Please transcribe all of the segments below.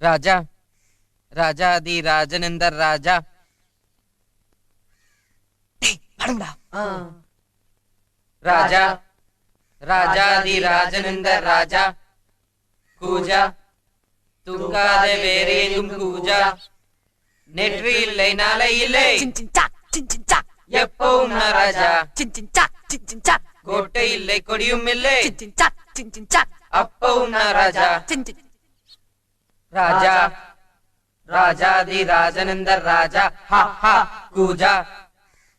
ராஜா ராஜாதி ராஜனந்தர் ராஜா. ராஜா ராஜாதி ராஜனந்தர் ராஜா. கூஜா தூங்காத வேறு எங்கும் கூஜா. நெற்றி இல்லை நாளை இல்லை எப்பவும் ராஜா. கோட்டை இல்லை கொடியும் இல்லை அப்பவும் ராஜா. ராஜா ராஜாதி ராஜனந்தர் ராஜா. ஹா ஹா கூஜா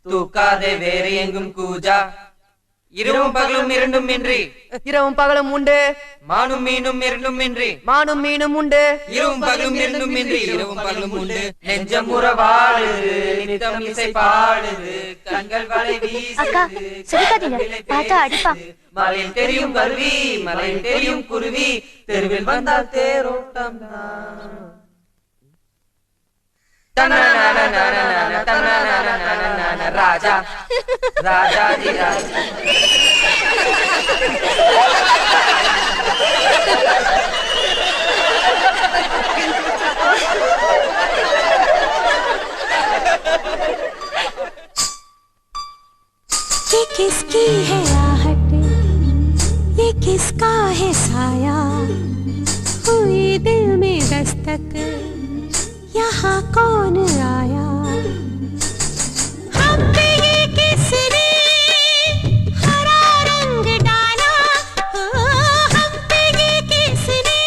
தூக்காதே வேறு எங்கும் கூஜா. இரவும் பகலும் இரண்டும் இன்றி இரவும் பகலும் உண்டு. மானும் மீனும் இரண்டும் இன்றி மானும் மீனும் உண்டு. இரவும் பகலும் இரண்டும் இன்றி இரவும் பகலும் உண்டு. நெஞ்சம் உறவாடுது நித்தம் இசை பாடுது கண்கள் வலை வீசுது மலையில் தெரியும் கருவி மலையில் தெரியும் குருவி தெருவில் வந்தால் தேரோட்டம் ராஜா ராஜாதி ராஜா. ये किसकी है आहट, ये किसका है साया, हुई दिल में दस्तक, यहाँ कौन आया, हम पे ये किसने हरा रंग डाला, हम पे ये किसने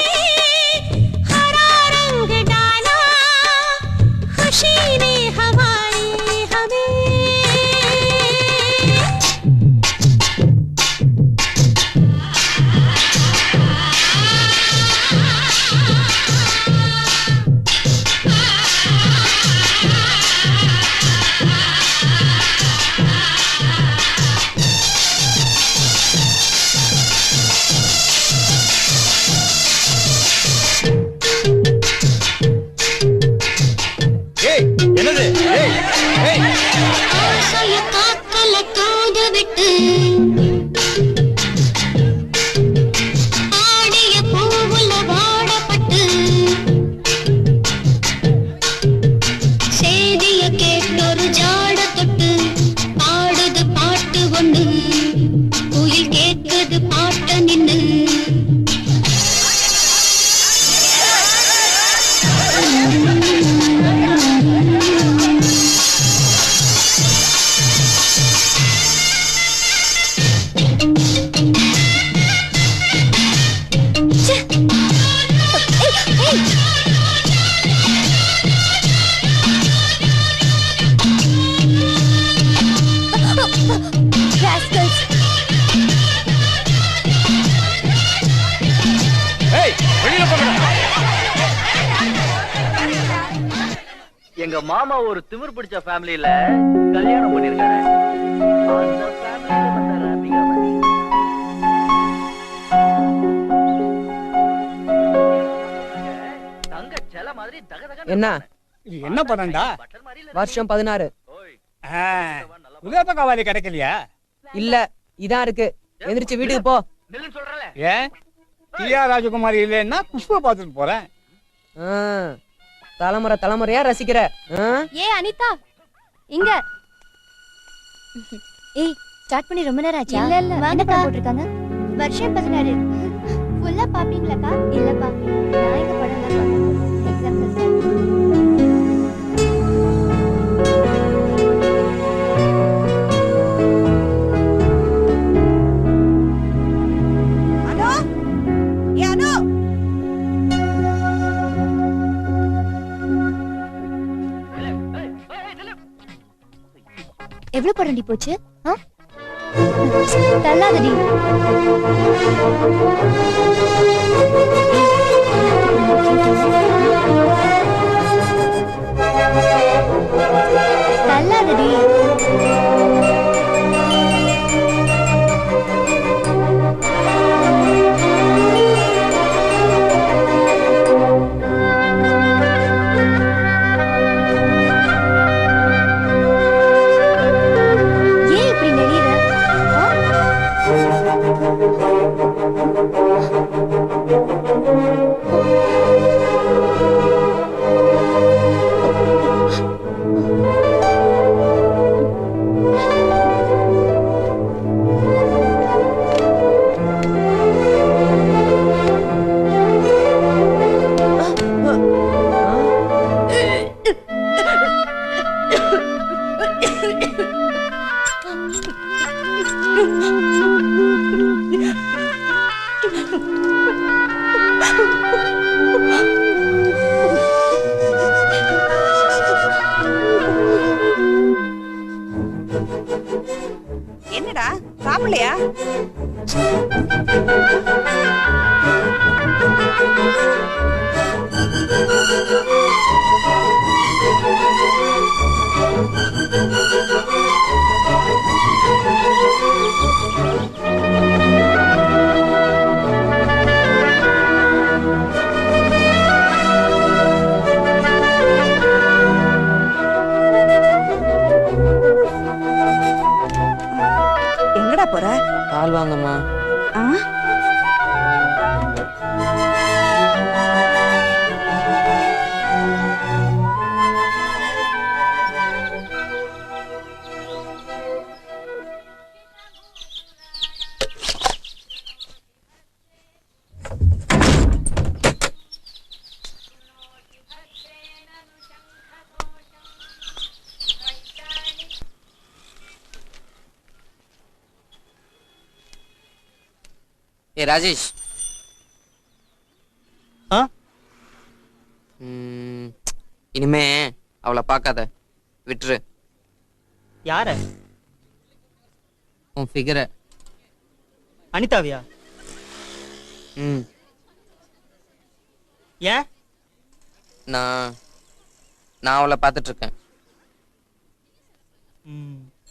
हरा रंग डाला, खुशी ने हमारी हमें எங்க மாமா ஒரு திமிர் பிடிச்ச ஃபேமிலில கல்யாணம் பண்ணிருக்காரு. அந்த ஃபேமிலில வந்த ராதிகா மணி தங்க செல மாதிரி தகதக. என்ன இது என்ன படம்டா? வருஷம் 16. உதயப்ப காவாலி கிடைக்கலையா? இல்ல இதான் இருக்கு. எந்திரிச்சு வீட்டுக்கு போ. நில்லுன்னு சொல்றல. ஏன் டிஆர் ராஜகுமாரி இல்லைன்னா புஷ்பா பார்த்துட்டு போறேன். தலைமுறை தலைமுறையா ரசிக்கிற. ஏ அனிதா இங்க. ஏய் ஸ்டார்ட் பண்ணி ரொம்ப நேரம் ஆச்சா? இல்ல இல்ல என்ன போட்டுருக்காங்க? வருஷம் 16. ஃபுல்லா பாப்பீங்களாக்கா? இல்லப்பா நான் இந்த படம் எல்லாம் பார்த்தேன். எக்ஸாம்பிள் எவ்வளவு படண்டி போச்சு? தள்ளாதடி. தள்ளாதடி. ஏ ராஜேஷ். ஆ இனிமே அவளை பார்க்காத, விட்டுரு. யார? உன் ஃபிகரை. அனிதாவியா? ம். ஏன்? நான் அவளை பார்த்துட்டு இருக்கேன்.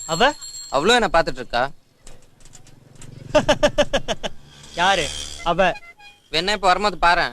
அவ? அவளும் என்ன பார்த்துட்டு இருக்கா. யாரு அவ? வேணா இப்ப வரும்போது பாரு.